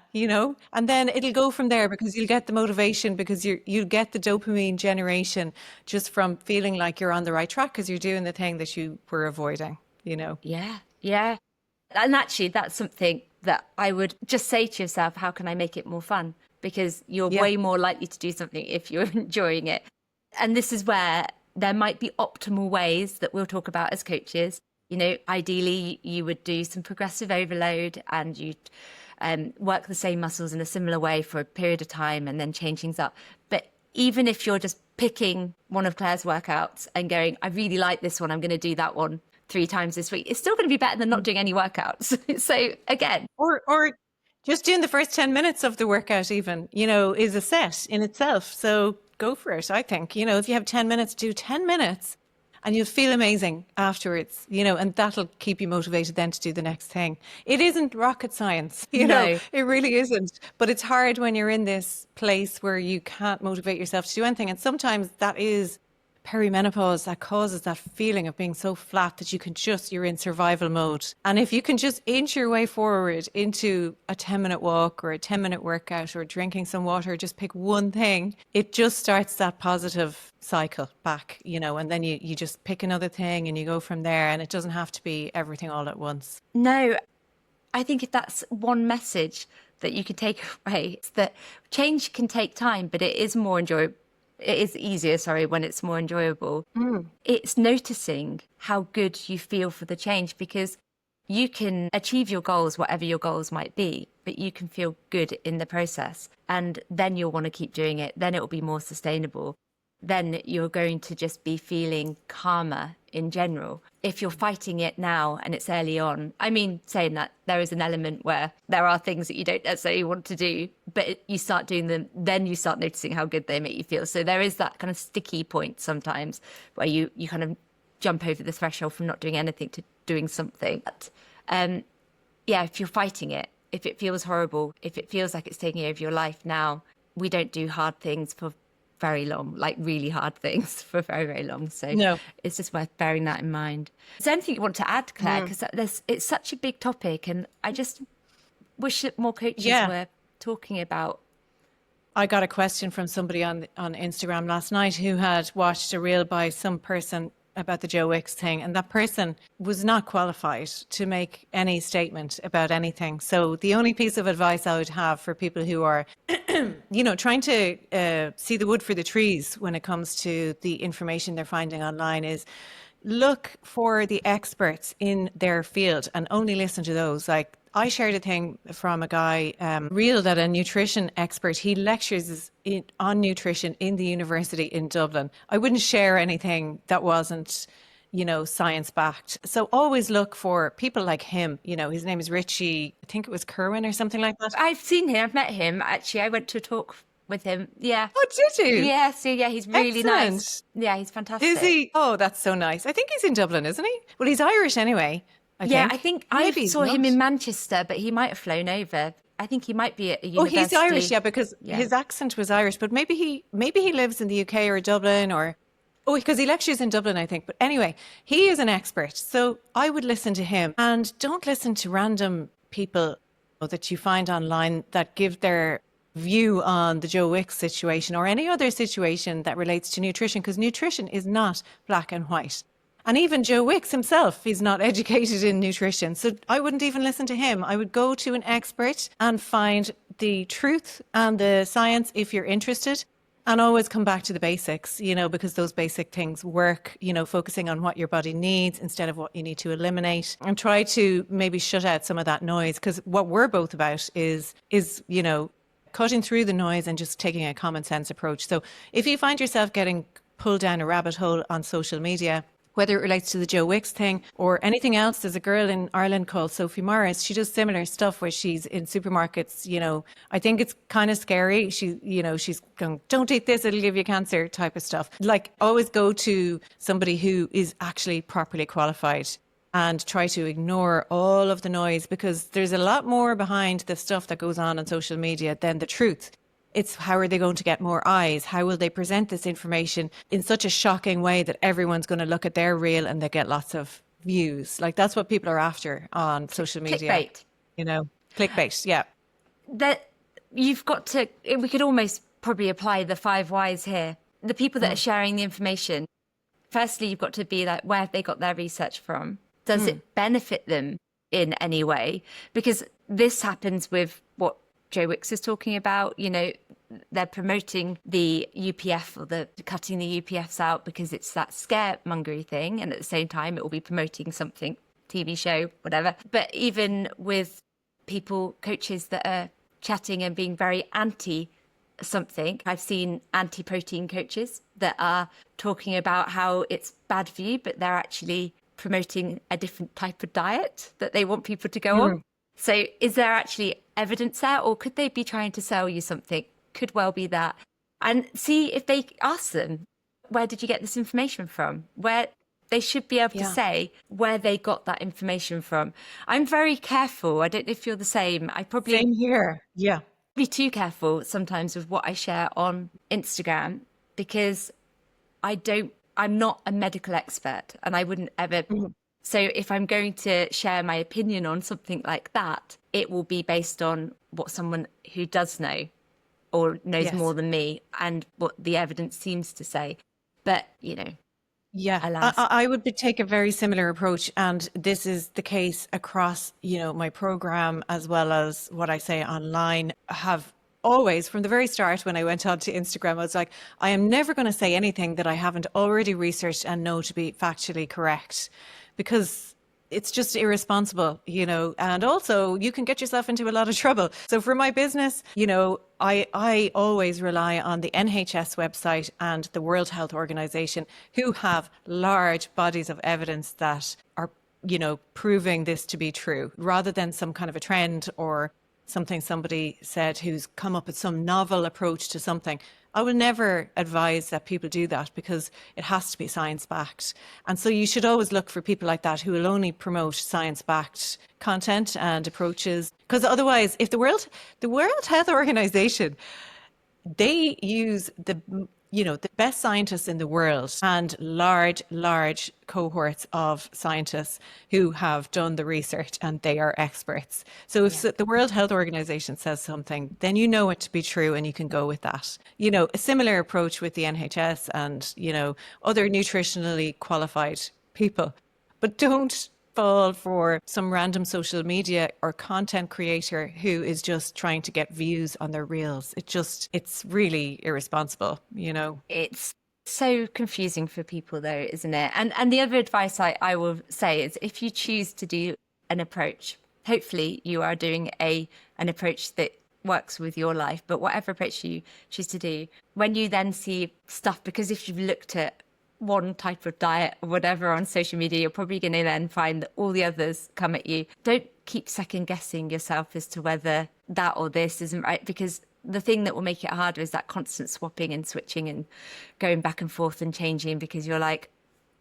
then it'll go from there, because you'll get the motivation, because you'll get the dopamine generation just from feeling like you're on the right track because you're doing the thing that you were avoiding, Yeah. And actually, that's something that I would just say to yourself, how can I make it more fun? Because you're way more likely to do something if you're enjoying it. And this is where there might be optimal ways that we'll talk about as coaches. Ideally, you would do some progressive overload and you'd work the same muscles in a similar way for a period of time and then change things up. But even if you're just picking one of Claire's workouts and going, I really like this one, I'm going to do that one 3 times this week, it's still going to be better than not doing any workouts. So again. Or just doing the first 10 minutes of the workout even, is a set in itself. So go for it, I think. If you have 10 minutes, do 10 minutes. And you'll feel amazing afterwards, and that'll keep you motivated then to do the next thing. It isn't rocket science, No. It really isn't. But it's hard when you're in this place where you can't motivate yourself to do anything. And sometimes that is perimenopause that causes that feeling of being so flat that you're in survival mode. And if you can just inch your way forward into a 10-minute walk or a 10-minute workout or drinking some water, just pick one thing, it just starts that positive cycle back, and then you just pick another thing and you go from there, and it doesn't have to be everything all at once. No, I think if that's one message that you could take away, it's that change can take time, but it is more enjoyable. It is easier, when it's more enjoyable. It's noticing how good you feel for the change, because you can achieve your goals, whatever your goals might be, but you can feel good in the process. And then you'll want to keep doing it. Then it will be more sustainable. then you're going to just be feeling calmer in general. If you're fighting it now and it's early on, I mean, saying that, there is an element where there are things that you don't necessarily want to do, but you start doing them, then you start noticing how good they make you feel. So there is that kind of sticky point sometimes where you kind of jump over the threshold from not doing anything to doing something. But, yeah, if you're fighting it, if it feels horrible, if it feels like it's taking over your life now, we don't do hard things for very long, like really hard things for very, very long. So No. it's just worth bearing that in mind. Is there anything you want to add, Claire? Because it's such a big topic, and I just wish that more coaches were talking about. I got a question from somebody on Instagram last night who had watched a reel by some person about the Joe Wicks thing, and that person was not qualified to make any statement about anything. So the only piece of advice I would have for people who are, trying to see the wood for the trees when it comes to the information they're finding online is look for the experts in their field and only listen to those. Like, I shared a thing from a guy, reel that a nutrition expert, he lectures on nutrition in the university in Dublin. I wouldn't share anything that wasn't, science backed. So always look for people like him. His name is Richie, I think it was Kerwin or something like that. I've seen him, I've met him. Actually, I went to a talk with him. Yeah. Oh, did you? Yeah, so yeah, he's really Excellent. nice. Yeah, he's fantastic. Is he? Oh, that's so nice. I think he's in Dublin, isn't he? Well, he's Irish anyway. I think I Maybe saw he's him not. in Manchester, but he might have flown over. I think he might be at a Oh, university. he's Irish, yeah, because his accent was Irish, but maybe he lives in the UK or Dublin because he lectures in Dublin, I think. But anyway, he is an expert. So I would listen to him, and don't listen to random people that you find online that give their view on the Joe Wicks situation or any other situation that relates to nutrition, because nutrition is not black and white. And even Joe Wicks himself is not educated in nutrition. So I wouldn't even listen to him. I would go to an expert and find the truth and the science if you're interested, and always come back to the basics, because those basic things work, focusing on what your body needs instead of what you need to eliminate, and try to maybe shut out some of that noise. Because what we're both about is cutting through the noise and just taking a common sense approach. So if you find yourself getting pulled down a rabbit hole on social media, whether it relates to the Joe Wicks thing or anything else, there's a girl in Ireland called Sophie Morris. She does similar stuff where she's in supermarkets, I think it's kind of scary. She's going, don't eat this, it'll give you cancer type of stuff. Like, always go to somebody who is actually properly qualified and try to ignore all of the noise, because there's a lot more behind the stuff that goes on social media than the truth. It's how are they going to get more eyes? How will they present this information in such a shocking way that everyone's going to look at their reel and they get lots of views? Like, that's what people are after on social media. Clickbait. Clickbait, yeah. That you've got to, we could almost probably apply the 5 whys here. The people that are sharing the information, firstly, you've got to be like, where have they got their research from? Does it benefit them in any way? Because this happens with what Joe Wicks is talking about. They're promoting the UPF or the cutting the UPFs out because it's that scaremongery thing, and at the same time it will be promoting something, TV show, whatever. But even with coaches that are chatting and being very anti something, I've seen anti-protein coaches that are talking about how it's bad for you, but they're actually promoting a different type of diet that they want people to go on. So is there actually evidence there, or could they be trying to sell you something? Could well be that. And see if they ask them, where did you get this information from? Where they should be able to say where they got that information from. I'm very careful. I don't know if you're the same. Same here. Yeah. Be too careful sometimes with what I share on Instagram, because I'm not a medical expert, and I wouldn't ever. So if I'm going to share my opinion on something like that, it will be based on what someone who does know or knows more than me and what the evidence seems to say. But, Yeah, I would take a very similar approach. And this is the case across, my program, as well as what I say online. I have always, from the very start, when I went on to Instagram, I was like, I am never going to say anything that I haven't already researched and know to be factually correct. Because it's just irresponsible, and also you can get yourself into a lot of trouble. So for my business, I always rely on the NHS website and the World Health Organization, who have large bodies of evidence that are, proving this to be true, rather than some kind of a trend or something somebody said who's come up with some novel approach to something. I will never advise that people do that, because it has to be science backed. And so you should always look for people like that who will only promote science backed content and approaches. Because otherwise, if the World Health Organization, they use the best scientists in the world and large cohorts of scientists who have done the research, and they are experts. So if the World Health Organization says something, then you know it to be true and you can go with that. A similar approach with the NHS and, other nutritionally qualified people. But don't fall for some random social media or content creator who is just trying to get views on their reels. It's really irresponsible, It's so confusing for people though, isn't it? And the other advice I will say is, if you choose to do an approach, hopefully you are doing an approach that works with your life, but whatever approach you choose to do, when you then see stuff, because if you've looked at one type of diet or whatever on social media, you're probably going to then find that all the others come at you. Don't keep second guessing yourself as to whether that or this isn't right, because the thing that will make it harder is that constant swapping and switching and going back and forth and changing, because you're like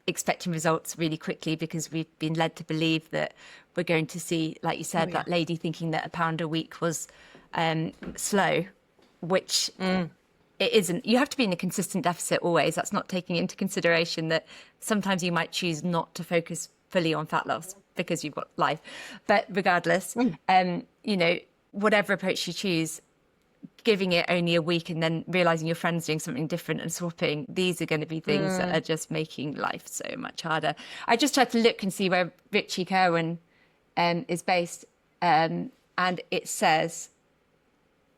expecting results really quickly, because we've been led to believe that we're going to see, like you said, that lady thinking that a pound a week was slow, which it isn't. You have to be in a consistent deficit always. That's not taking into consideration that sometimes you might choose not to focus fully on fat loss because you've got life. But regardless, whatever approach you choose, giving it only a week and then realizing your friend's doing something different and swapping, these are going to be things that are just making life so much harder. I just tried to look and see where Richie Kerwin is based, and it says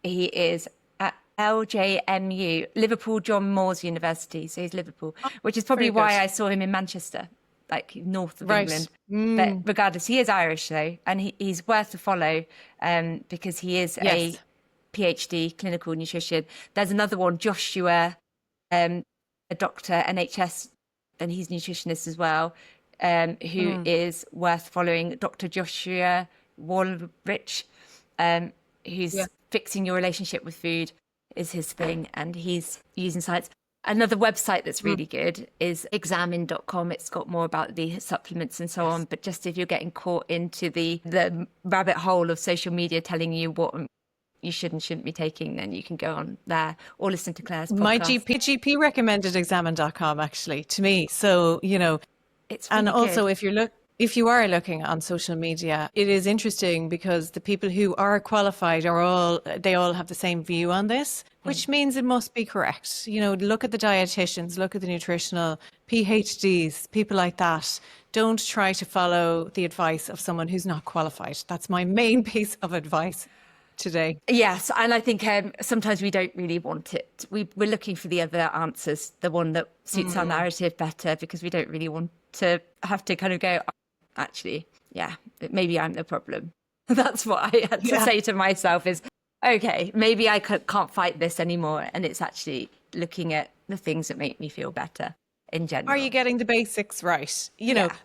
he is at LJMU, Liverpool John Moores University. So he's Liverpool, which is probably why I saw him in Manchester, like north of England. But regardless, he is Irish though, and he's worth a follow because he is a PhD, clinical nutrition. There's another one, Joshua, a doctor, NHS, and he's a nutritionist as well, who is worth following. Dr. Joshua Walrich, who's fixing your relationship with food is his thing, and he's using science. Another website that's really good is examine.com. It's got more about the supplements and so on. But just if you're getting caught into the rabbit hole of social media telling you what you should and shouldn't be taking, then you can go on there or listen to Claire's podcast. My GP recommended examine.com actually to me. So, it's really and also good. if you are looking on social media, it is interesting because the people who are qualified they all have the same view on this, which means it must be correct. Look at the dietitians, look at the nutritional PhDs, people like that. Don't try to follow the advice of someone who's not qualified. That's my main piece of advice today. Yes, and I think sometimes we don't really want it. We're looking for the other answers, the one that suits our narrative better, because we don't really want to have to kind of go, actually, maybe I'm the problem. That's what I had to say to myself is, okay, maybe I can't fight this anymore. And it's actually looking at the things that make me feel better in general. Are you getting the basics right?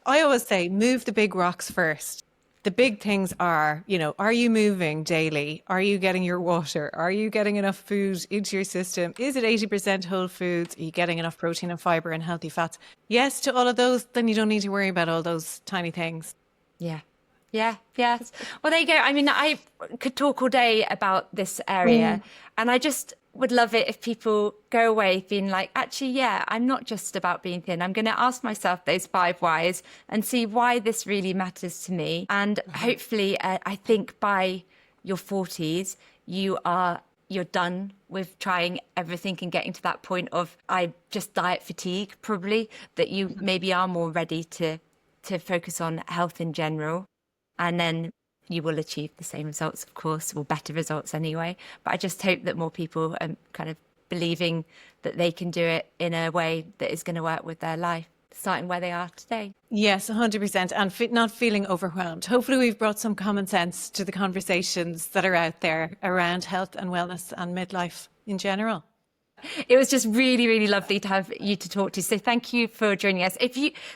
I always say move the big rocks first. The big things are, are you moving daily? Are you getting your water? Are you getting enough food into your system? Is it 80% whole foods? Are you getting enough protein and fiber and healthy fats? Yes to all of those, then you don't need to worry about all those tiny things. Yes. Well, there you go. I mean, I could talk all day about this area, and I just would love it if people go away being like, actually, I'm not just about being thin. I'm going to ask myself those 5 whys and see why this really matters to me. And hopefully, I think by your 40s, you're done with trying everything and getting to that point of just diet fatigue, probably, that you maybe are more ready to focus on health in general. And then you will achieve the same results, of course, or better results anyway. But I just hope that more people are kind of believing that they can do it in a way that is going to work with their life. starting where they are today. Yes, 100%. And not feeling overwhelmed. Hopefully we've brought some common sense to the conversations that are out there around health and wellness and midlife in general. It was just really, really lovely to have you to talk to. So thank you for joining us.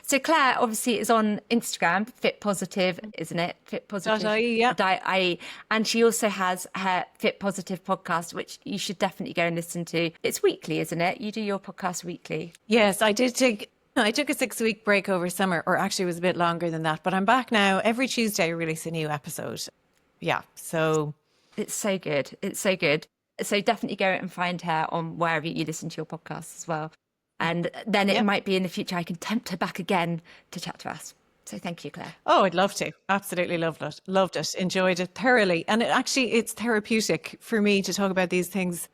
So Claire obviously is on Instagram, Fit Positive, isn't it? Fit Positive. .ie, yeah. .ie. And she also has her Fit Positive podcast, which you should definitely go and listen to. It's weekly, isn't it? You do your podcast weekly. Yes, I took a 6-week break over summer, or actually it was a bit longer than that, but I'm back now. Every Tuesday I release a new episode. Yeah, so. It's so good. It's so good. So definitely go and find her on wherever you listen to your podcast as well. And then it might be in the future I can tempt her back again to chat to us. So thank you, Claire. Oh, I'd love to. Absolutely loved it. Enjoyed it thoroughly. And it's therapeutic for me to talk about these things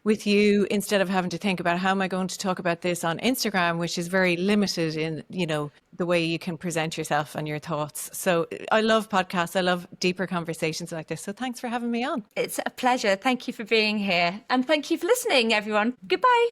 with you instead of having to think about how am I going to talk about this on Instagram, which is very limited in, the way you can present yourself and your thoughts. So I love podcasts. I love deeper conversations like this. So thanks for having me on. It's a pleasure. Thank you for being here. And thank you for listening, everyone. Goodbye.